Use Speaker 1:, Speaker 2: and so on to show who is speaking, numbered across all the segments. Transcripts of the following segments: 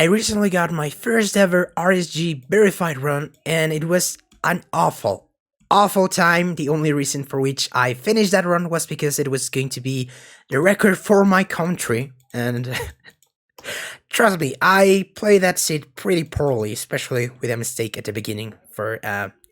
Speaker 1: I recently got my first ever RSG verified run, and it was an awful time. The only reason for which I finished that run was because it was going to be the record for my country, and trust me, I played that seed pretty poorly, especially with a mistake at the beginning for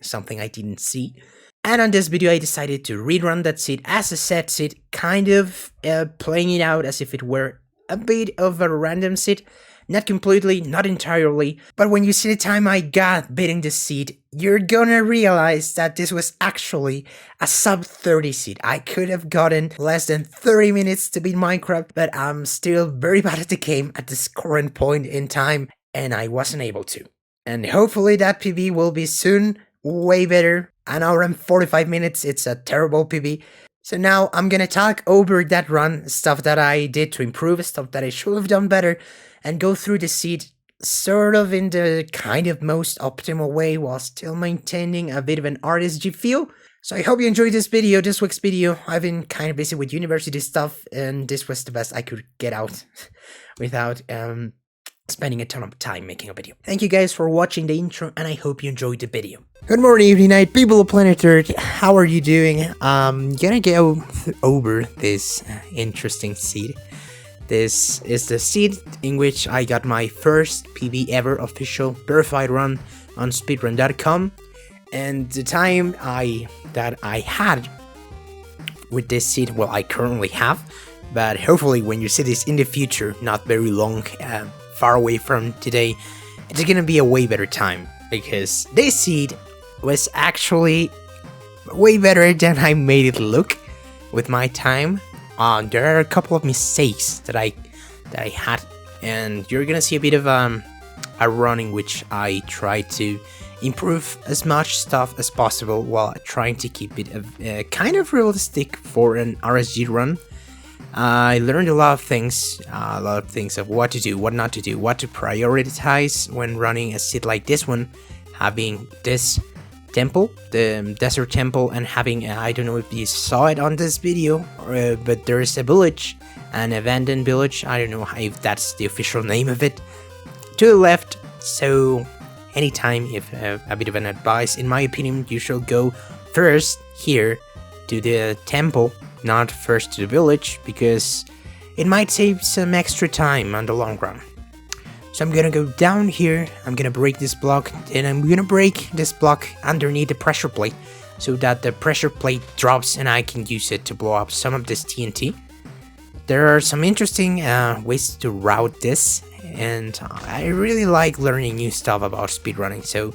Speaker 1: something I didn't see. And on this video I decided to rerun that seed as a set seed, kind of playing it out as if it were a bit of a random seed. Not completely, not entirely, but when you see the time I got beating the seed, you're gonna realize that this was actually a sub 30 seed. I could have gotten less than 30 minutes to beat Minecraft, but I'm still very bad at the game at this current point in time, and I wasn't able to. And hopefully that PB will be soon, way better. An hour and 45 minutes, it's a terrible PB. So now I'm gonna talk over that run, stuff that I did to improve, stuff that I should have done better, and go through the seed sort of in the kind of most optimal way while still maintaining a bit of an RSG feel. So I hope you enjoyed this video, this week's video. I've been kind of busy with university stuff, and this was the best I could get out without spending a ton of time making a video. Thank you guys for watching the intro, and I hope you enjoyed the video. Good morning, evening, night, people of Planet Earth. How are you doing? Gonna go over this interesting seed. This is the seed in which I got my first PB ever official verified run on speedrun.com, and the time that I had with this seed, well, I currently have, but hopefully when you see this in the future, not very long, far away from today, it's gonna be a way better time, because this seed was actually way better than I made it look with my time. There are a couple of mistakes that I had, and you're gonna see a bit of a run in which I try to improve as much stuff as possible while trying to keep it kind of realistic for an RSG run. I learned a lot of things of what to do, what not to do, what to prioritize when running a seed like this one, having this temple, the desert temple, and having I don't know if you saw it on this video, but there is a village, an abandoned village, I don't know if that's the official name of it, to the left. So anytime, if a bit of an advice, in my opinion, you should go first here to the temple, not first to the village, because it might save some extra time on the long run. So I'm gonna go down here, I'm gonna break this block, and I'm gonna break this block underneath the pressure plate, so that the pressure plate drops and I can use it to blow up some of this TNT. There are some interesting ways to route this, and I really like learning new stuff about speedrunning, so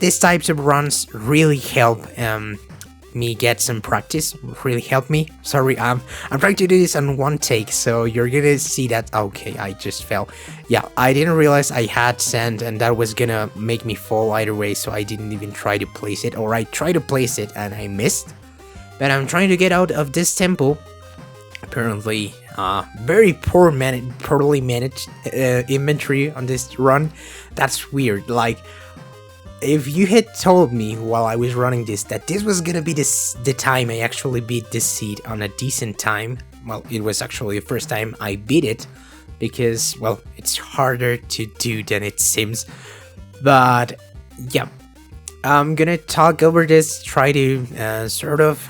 Speaker 1: these types of runs really help me get some practice, really help me. Sorry, I'm trying to do this on one take, so you're gonna see that. Okay, I just fell. Yeah, I didn't realize I had sand, and that was gonna make me fall either way, so I didn't even try to place it, or I tried to place it and I missed. But I'm trying to get out of this temple. Apparently, very poorly managed inventory on this run. That's weird. Like, if you had told me while I was running this that this was gonna be the time I actually beat this seed on a decent time, well, it was actually the first time I beat it, because, well, it's harder to do than it seems. But yeah, I'm gonna talk over this, try to sort of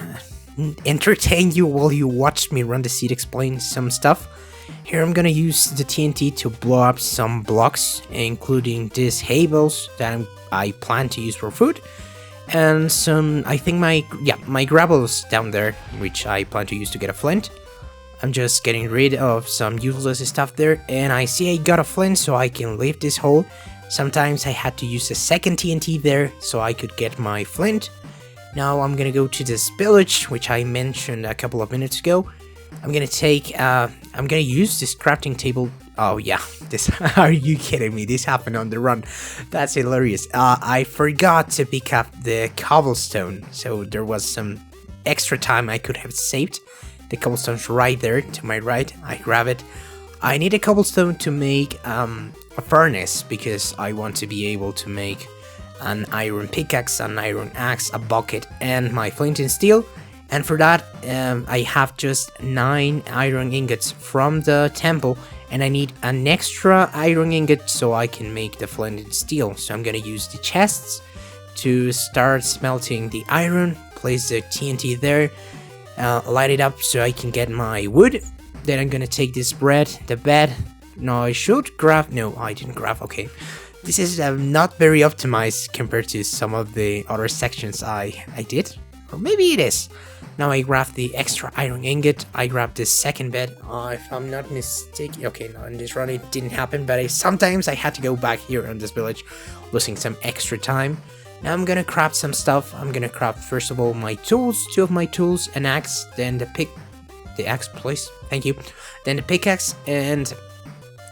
Speaker 1: entertain you while you watch me run the seed, explain some stuff. Here I'm gonna use the TNT to blow up some blocks, including these hay bales that I plan to use for food, and some, I think my gravels down there, which I plan to use to get a flint. I'm just getting rid of some useless stuff there, and I see I got a flint, so I can leave this hole. Sometimes I had to use a second TNT there so I could get my flint. Now I'm gonna go to this village, which I mentioned a couple of minutes ago. I'm gonna use this crafting table. Oh yeah, this, are you kidding me? This happened on the run. That's hilarious. I forgot to pick up the cobblestone, so there was some extra time I could have saved. The cobblestone's right there to my right. I grab it. I need a cobblestone to make a furnace, because I want to be able to make an iron pickaxe, an iron axe, a bucket, and my flint and steel. And for that, I have just 9 iron ingots from the temple, and I need an extra iron ingot so I can make the flint and steel. So I'm gonna use the chests to start smelting the iron, place the TNT there, light it up so I can get my wood. Then I'm gonna take this bread, the bed. No, I should grab. No, I didn't grab. Okay, this is not very optimized compared to some of the other sections I did, or maybe it is. Now I grab the extra iron ingot. I grab the second bed. If I'm not mistaken, okay, no, in this run it didn't happen, but sometimes I had to go back here on this village, losing some extra time. Now I'm gonna craft some stuff. I'm gonna craft first of all my tools, 2 of my tools, an axe, then the axe, please, thank you. Then the pickaxe, and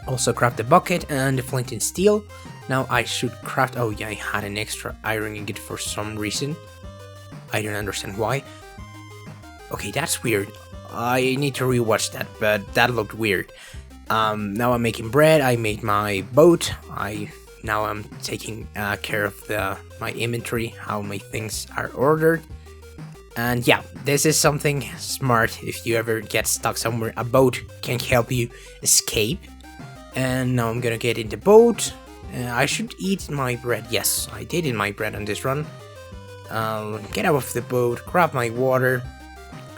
Speaker 1: also craft the bucket and the flint and steel. Now I should craft. Oh yeah, I had an extra iron ingot for some reason. I don't understand why. Okay, that's weird. I need to rewatch that, but that looked weird. Now I'm making bread. I made my boat. Now I'm taking care of my inventory, how my things are ordered. And yeah, this is something smart. If you ever get stuck somewhere, a boat can help you escape. And now I'm gonna get in the boat. I should eat my bread. Yes, I did eat my bread on this run. Get out of the boat, grab my water,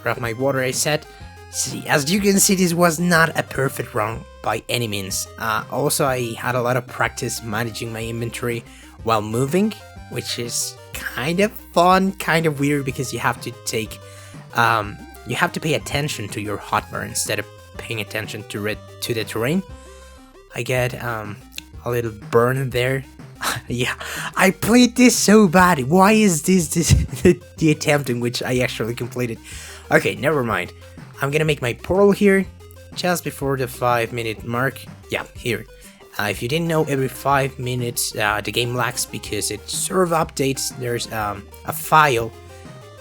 Speaker 1: I said. See, as you can see, this was not a perfect run by any means. Also, I had a lot of practice managing my inventory while moving, which is kind of fun, kind of weird, because you have to pay attention to your hotbar instead of paying attention to the terrain. I get a little burn there. Yeah, I played this so bad. Why is this the attempt in which I actually completed? Okay, never mind. I'm gonna make my portal here, just before the 5-minute mark. Yeah, here. If you didn't know, every 5 minutes the game lags because it sort of updates. There's a file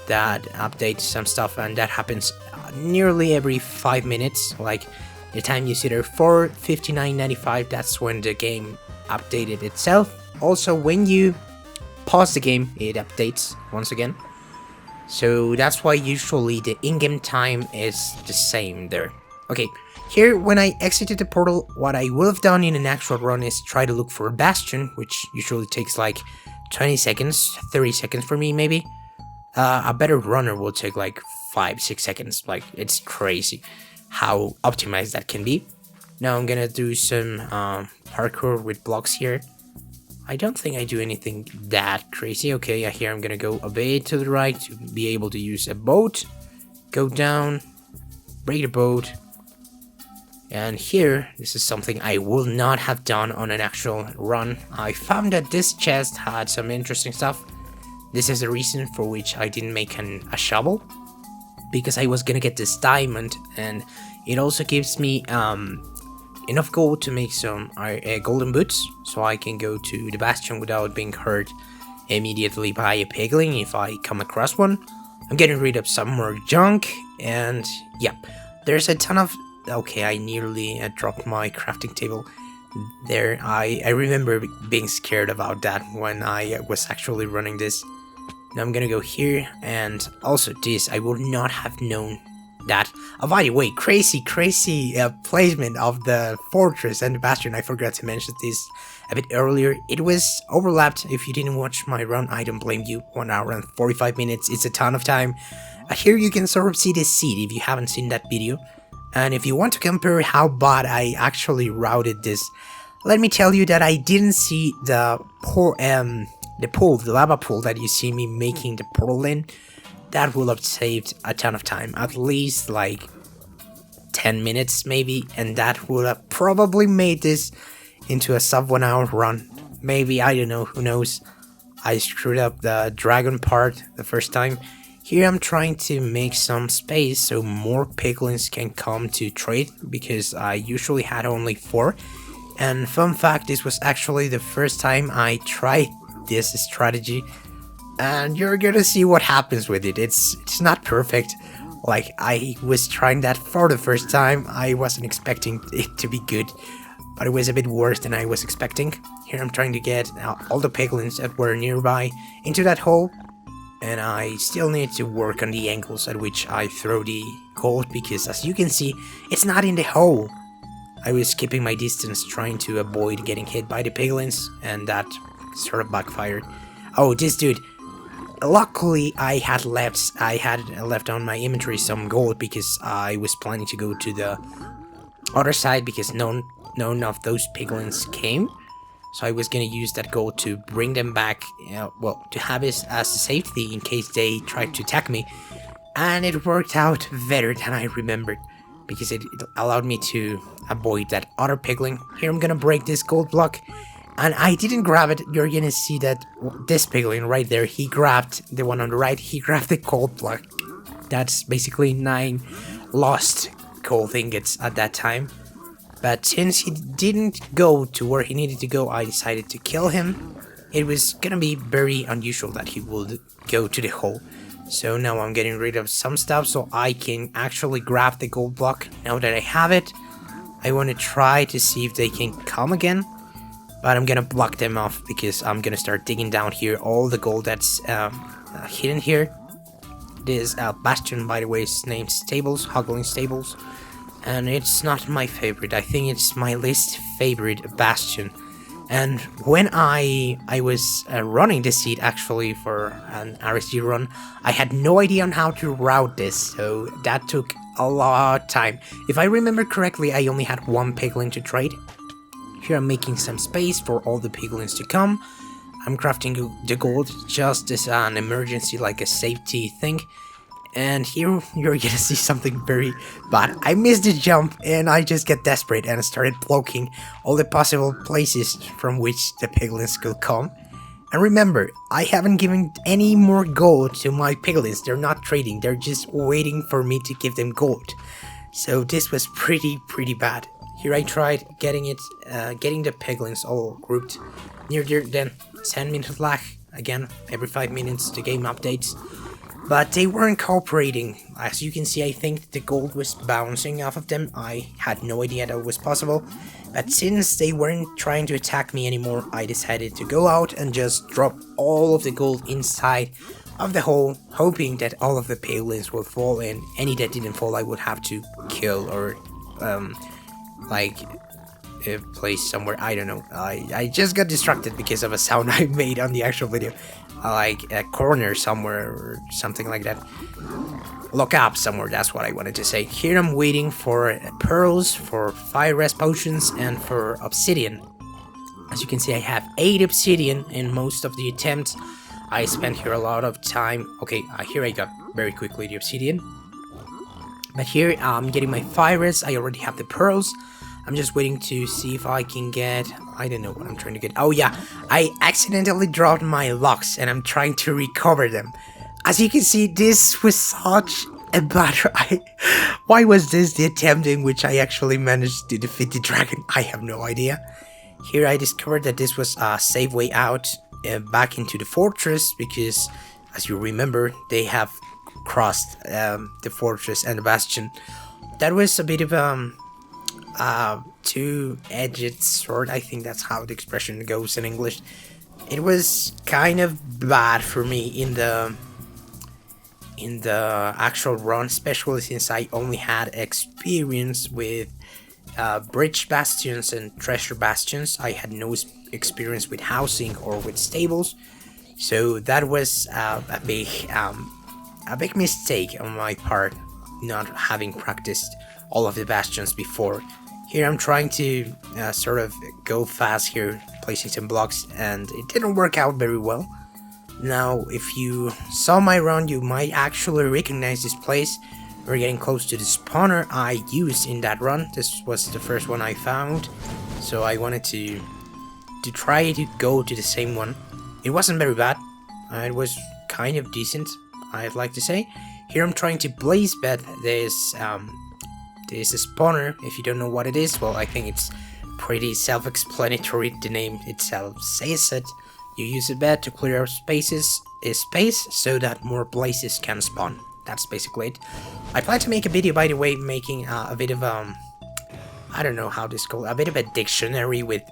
Speaker 1: that updates some stuff, and that happens nearly every 5 minutes. Like the time you see there, 4:59:95, that's when the game updated itself. Also, when you pause the game, it updates once again. So that's why usually the in-game time is the same there. Okay, here when I exited the portal, what I would have done in an actual run is try to look for a bastion, which usually takes like 20 seconds, 30 seconds for me maybe. A better runner will take like 5-6 seconds. Like, it's crazy how optimized that can be. Now I'm gonna do some parkour with blocks here. I don't think I do anything that crazy. Okay, here I'm gonna go a bit to the right to be able to use a boat. Go down, break the boat. And here, this is something I will not have done on an actual run. I found that this chest had some interesting stuff. This is the reason for which I didn't make a shovel, because I was gonna get this diamond, and it also gives me enough gold to make some golden boots, so I can go to the bastion without being hurt immediately by a piglin if I come across one. I'm getting rid of some more junk, and yeah, there's a ton of... Okay, I nearly dropped my crafting table there. I remember being scared about that when I was actually running this. Now I'm gonna go here, and also this, I would not have known that. Oh, by the way, crazy placement of the fortress and the bastion. I forgot to mention this a bit earlier. It was overlapped. If you didn't watch my run, I don't blame you. 1 hour and 45 minutes, it's a ton of time. Here you can sort of see the seed if you haven't seen that video. And if you want to compare how bad I actually routed this, let me tell you that I didn't see the lava pool that you see me making the portal in. That would have saved a ton of time, at least like 10 minutes maybe, and that would have probably made this into a sub 1 hour run. Maybe, I don't know, who knows. I screwed up the dragon part the first time. Here I'm trying to make some space so more piglins can come to trade, because I usually had only 4. And fun fact, this was actually the first time I tried this strategy, and you're gonna see what happens with it. It's not perfect. Like, I was trying that for the first time. I wasn't expecting it to be good, but it was a bit worse than I was expecting. Here I'm trying to get all the piglins that were nearby into that hole, and I still need to work on the angles at which I throw the gold, because as you can see, it's not in the hole. I was keeping my distance, trying to avoid getting hit by the piglins, and that sort of backfired. Oh, this dude. Luckily, I had left on my inventory some gold because I was planning to go to the other side because none of those piglins came. So I was gonna use that gold to bring them back, well, to have it as a safety in case they tried to attack me. And it worked out better than I remembered, because it allowed me to avoid that other piglin. Here I'm gonna break this gold block, and I didn't grab it. You're gonna see that this piglin right there, he grabbed the one on the right, he grabbed the gold block. That's basically 9 lost gold ingots at that time. But since he didn't go to where he needed to go, I decided to kill him. It was gonna be very unusual that he would go to the hole. So now I'm getting rid of some stuff so I can actually grab the gold block. Now that I have it, I want to try to see if they can come again. But I'm gonna block them off because I'm gonna start digging down here all the gold that's hidden here. This bastion, by the way, is named Stables, Hoggling Stables. And it's not my favorite. I think it's my least favorite bastion. And when I was running this seed actually for an RSG run, I had no idea on how to route this, so that took a lot of time. If I remember correctly, I only had 1 piglin to trade. Here I'm making some space for all the piglins to come. I'm crafting the gold just as an emergency, like a safety thing. And here you're gonna see something very bad. I missed the jump and I just get desperate and started blocking all the possible places from which the piglins could come. And remember, I haven't given any more gold to my piglins. They're not trading, they're just waiting for me to give them gold. So this was pretty bad. Here I tried getting the piglins all grouped near there, then 10-minute lag again every 5 minutes the game updates. But they weren't cooperating. As you can see, I think the gold was bouncing off of them. I had no idea that was possible. But since they weren't trying to attack me anymore, I decided to go out and just drop all of the gold inside of the hole, hoping that all of the piglins would fall, and any that didn't fall I would have to kill or place somewhere. I don't know. I just got distracted because of a sound I made on the actual video. Like a corner somewhere or something like that. Look up somewhere, that's what I wanted to say. Here I'm waiting for pearls, for fire rest potions, and for obsidian. As you can see, I have 8 obsidian in most of the attempts. I spent here a lot of time. Okay, here I got very quickly the obsidian. But here I'm getting my fire rest. I already have the pearls. I'm just waiting to see if I can get... I don't know what I'm trying to get. Oh yeah, I accidentally dropped my locks and I'm trying to recover them. As you can see, this was such a bad... Why was this the attempt in which I actually managed to defeat the dragon? I have no idea. Here I discovered that this was a safe way out back into the fortress, because as you remember, they have crossed the fortress and the bastion. That was a bit of two-edged sword. I think that's how the expression goes in English. It was kind of bad for me in the actual run, especially since I only had experience with bridge bastions and treasure bastions. I had no experience with housing or with stables, so that was a big mistake on my part, not having practiced all of the bastions before. Here I'm trying to sort of go fast here, placing some blocks, and it didn't work out very well. Now, if you saw my run, you might actually recognize this place. We're getting close to the spawner I used in that run. This was the first one I found, so I wanted to try to go to the same one. It wasn't very bad. It was kind of decent, I'd like to say. Here I'm trying to blaze bed this spawner. If you don't know what it is, well, I think it's pretty self-explanatory. The name itself says it. You use a bed to clear out space so that more blazes can spawn. That's basically it. I plan to make a video, by the way, making a bit of I don't know how this called, a bit of a dictionary with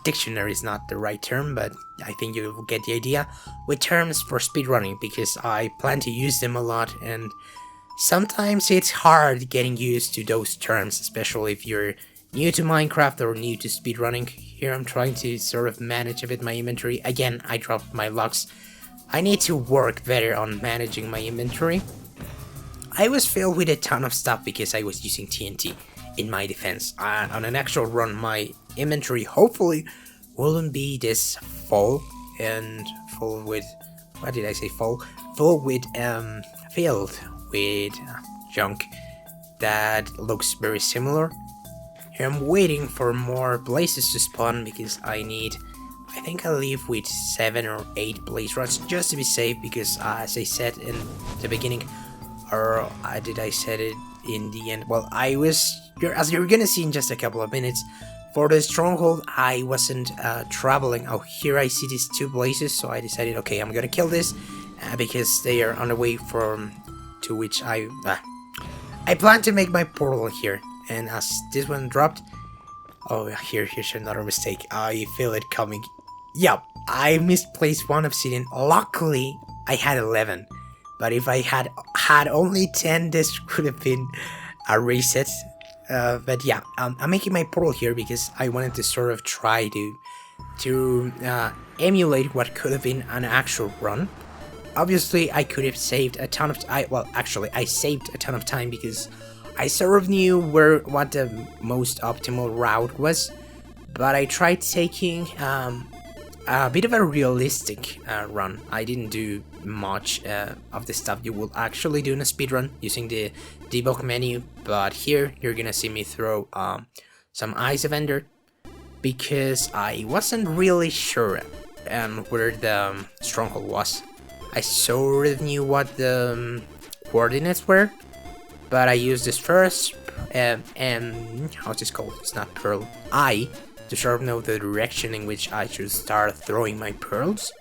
Speaker 1: dictionary is not the right term, but I think you will get the idea, with terms for speedrunning, because I plan to use them a lot, and Sometimes it's hard getting used to those terms, especially if you're new to Minecraft or new to speedrunning. Here I'm trying to sort of manage a bit my inventory. Again, I dropped my logs. I need to work better on managing my inventory. I was filled with a ton of stuff because I was using TNT in my defense. On an actual run, my inventory hopefully wouldn't be this full and full with, what did I say, full with filled with junk that looks very similar. Here I'm waiting for more blazes to spawn because I think I'll leave with 7 or 8 blaze rods just to be safe, because as I said in the beginning, or did I said it in the end? Well, as you're gonna see in just a couple of minutes, for the stronghold I wasn't traveling. Oh, here I see these 2 blazes, so I decided, okay, I'm gonna kill this because they are on the way to which I plan to make my portal here. And as this one dropped, oh, here's another mistake. I feel it coming. Yep, I misplaced 1 obsidian. Luckily, I had 11. But if I had only 10, this could have been a reset. But yeah, I'm making my portal here because I wanted to sort of try to emulate what could have been an actual run. Obviously, I could have saved a ton of I saved a ton of time because I sort of knew what the most optimal route was, but I tried taking a bit of a realistic run. I didn't do much of the stuff you will actually do in a speedrun using the debug menu, but here you're gonna see me throw some ice of ender because I wasn't really sure where the stronghold was. I sort of knew what the coordinates were, but I used this first, and how's this called? It's not pearl. To sort of know the direction in which I should start throwing my pearls.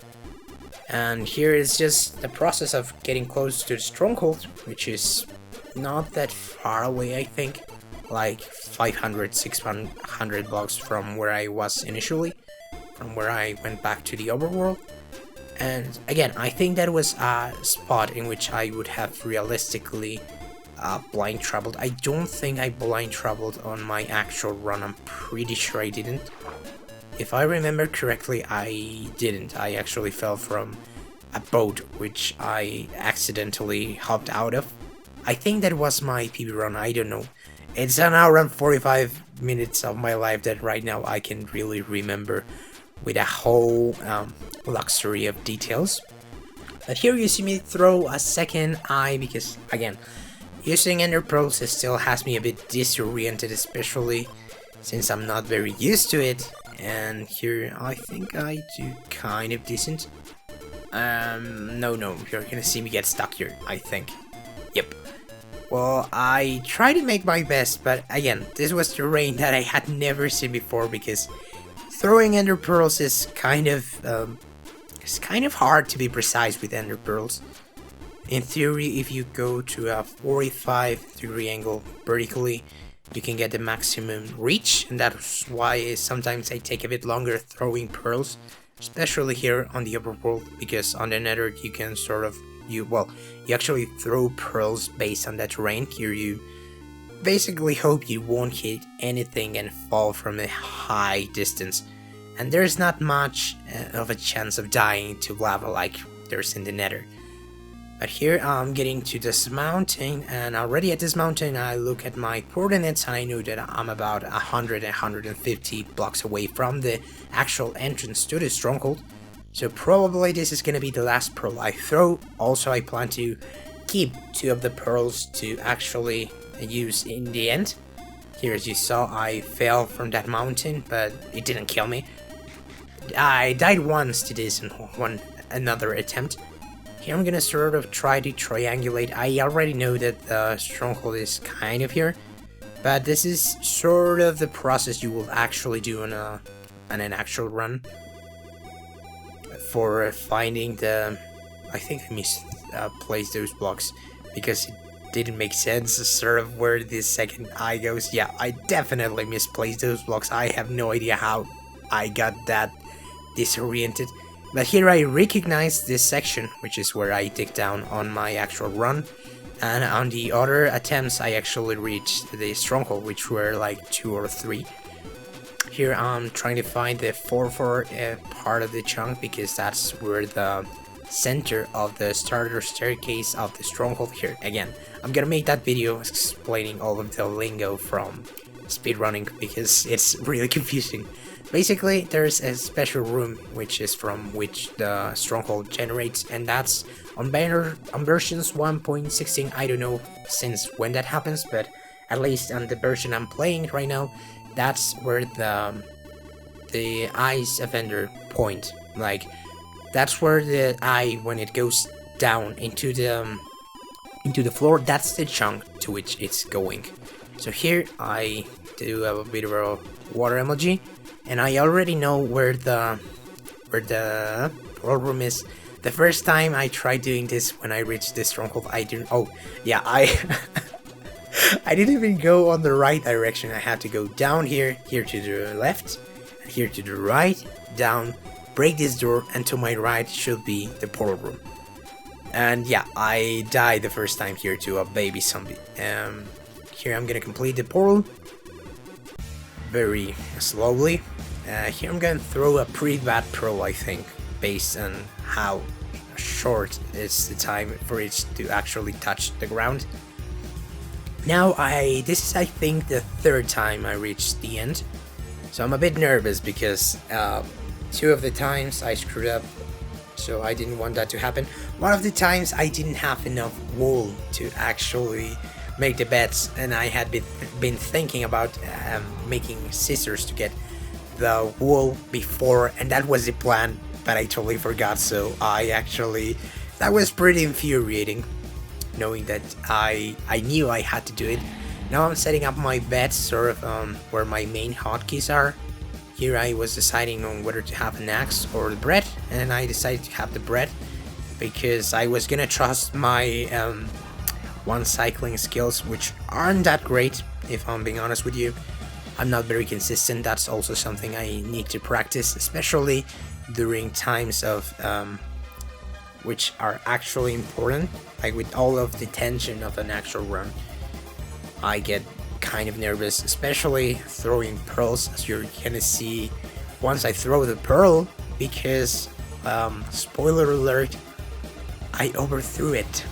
Speaker 1: And here is just the process of getting close to the stronghold, which is not that far away, I think. Like 500, 600 blocks from where I was initially, from where I went back to the overworld. And again, I think that was a spot in which I would have realistically blind traveled. I don't think I blind traveled on my actual run. I'm pretty sure I didn't. If I remember correctly, I didn't. I actually fell from a boat which I accidentally hopped out of. I think that was my PB run. I don't know. It's an hour and 45 minutes of my life that right now I can really remember with a whole luxury of details. But here you see me throw a second eye because, again, using ender pearls still has me a bit disoriented, especially since I'm not very used to it. And here I think I do kind of decent. No, you're gonna see me get stuck here, I think. Yep. Well, I try to make my best, but again, this was terrain that I had never seen before because throwing ender pearls is kind of hard to be precise with ender pearls. In theory, if you go to a 45-degree angle vertically, you can get the maximum reach, and that's why sometimes I take a bit longer throwing pearls, especially here on the overworld, because on the nether you can sort of, you actually throw pearls based on that terrain. Here you basically hope you won't hit anything and fall from a high distance, and there's not much of a chance of dying to lava like there's in the nether. But here I'm getting to this mountain, and already at this mountain I look at my coordinates and I know that I'm about 150 blocks away from the actual entrance to the stronghold. So probably this is gonna be the last pearl I throw. Also, I plan to keep 2 of the pearls to actually use in the end. Here, as you saw, I fell from that mountain, but it didn't kill me. I died once to this in another attempt. Here I'm gonna sort of try to triangulate. I already know that the stronghold is kind of here, but this is sort of the process you will actually do on an actual run for finding the. I think I misplaced those blocks because it didn't make sense sort of where this second eye goes. Yeah, I definitely misplaced those blocks. I have no idea how I got that disoriented. But here I recognize this section, which is where I dig down on my actual run. And on the other attempts, I actually reached the stronghold, which were like 2 or 3. Here I'm trying to find the 4-4 part of the chunk, because that's where the center of the starter staircase of the stronghold here. Again, I'm gonna make that video explaining all of the lingo from speedrunning, because it's really confusing. Basically, there's a special room which is from which the stronghold generates, and that's on versions 1.16. I don't know since when that happens, but at least on the version I'm playing right now, that's where the eyes offender point. Like, that's where the eye, when it goes down into the floor, that's the chunk to which it's going. So here I do have a bit of a water emoji, and I already know where the portal room is. The first time I tried doing this, when I reached the stronghold, I didn't. Oh yeah, I didn't even go on the right direction. I had to go down here to the left, and here to the right, down, break this door, and to my right should be the portal room. And yeah, I died the first time here to a baby zombie. Here I'm gonna complete the portal very slowly. Here I'm gonna throw a pretty bad pearl, I think, based on how short is the time for it to actually touch the ground. Now this is, I think, the 3rd time I reached the end, so I'm a bit nervous because 2 of the times I screwed up, so I didn't want that to happen. One of the times I didn't have enough wool to actually make the beds, and I had been thinking about making scissors to get the wool before, and that was the plan, but I totally forgot. So that was pretty infuriating, knowing that I knew I had to do it. Now I'm setting up my bed sort of where my main hotkeys are. Here I was deciding on whether to have an axe or the bread, and I decided to have the bread because I was gonna trust my one cycling skills, which aren't that great, if I'm being honest with you. I'm not very consistent. That's also something I need to practice, especially during times of which are actually important, like with all of the tension of an actual run. I get kind of nervous, especially throwing pearls, as you're gonna see once I throw the pearl, because spoiler alert, I overthrew it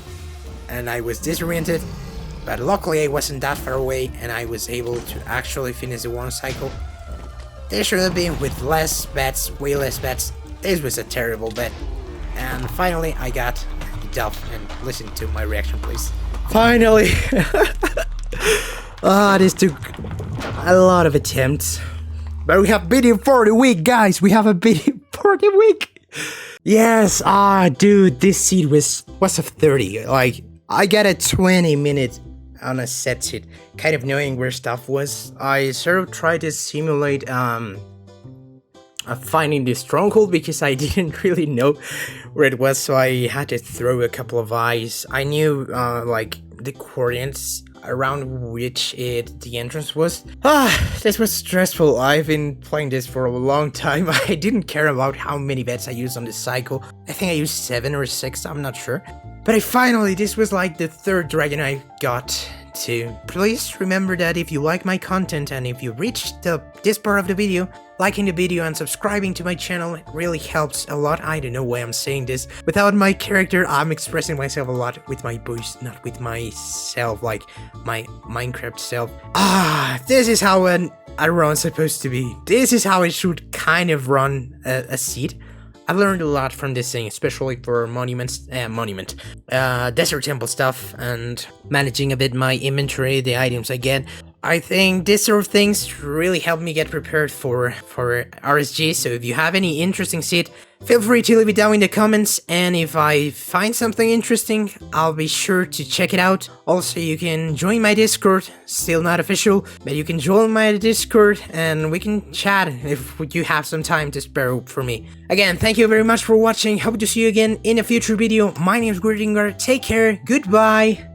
Speaker 1: and I was disoriented, but luckily I wasn't that far away and I was able to actually finish the one cycle. This should have been with less bets, way less bets. This was a terrible bet. And finally I got the dub, and listen to my reaction please. Finally! This took a lot of attempts, but we have video for the week, guys. We have a video for the week. Yes, dude, this seed was a 30. Like, I got a 20-minute on a set seed, kind of knowing where stuff was. I sort of tried to simulate finding the stronghold because I didn't really know where it was, so I had to throw a couple of eyes. I knew like the coordinates around which the entrance was. This was stressful. I've been playing this for a long time. I didn't care about how many bets I used on this cycle. I think I used 7 or 6, I'm not sure. But this was like the 3rd dragon I got to. Please remember that if you like my content and if you reached this part of the video, liking the video and subscribing to my channel really helps a lot. I don't know why I'm saying this. Without my character, I'm expressing myself a lot with my voice, not with myself, like my Minecraft self. This is how a run's supposed to be. This is how it should kind of run a seed. I learned a lot from this thing, especially for desert temple stuff, and managing a bit my inventory, the items I get. I think this sort of things really helped me get prepared for RSG, so if you have any interesting seed, feel free to leave it down in the comments, and if I find something interesting, I'll be sure to check it out. Also, you can join my Discord, still not official, but you can join my Discord and we can chat if you have some time to spare for me. Again, thank you very much for watching, hope to see you again in a future video. My name is Gordon, take care, goodbye!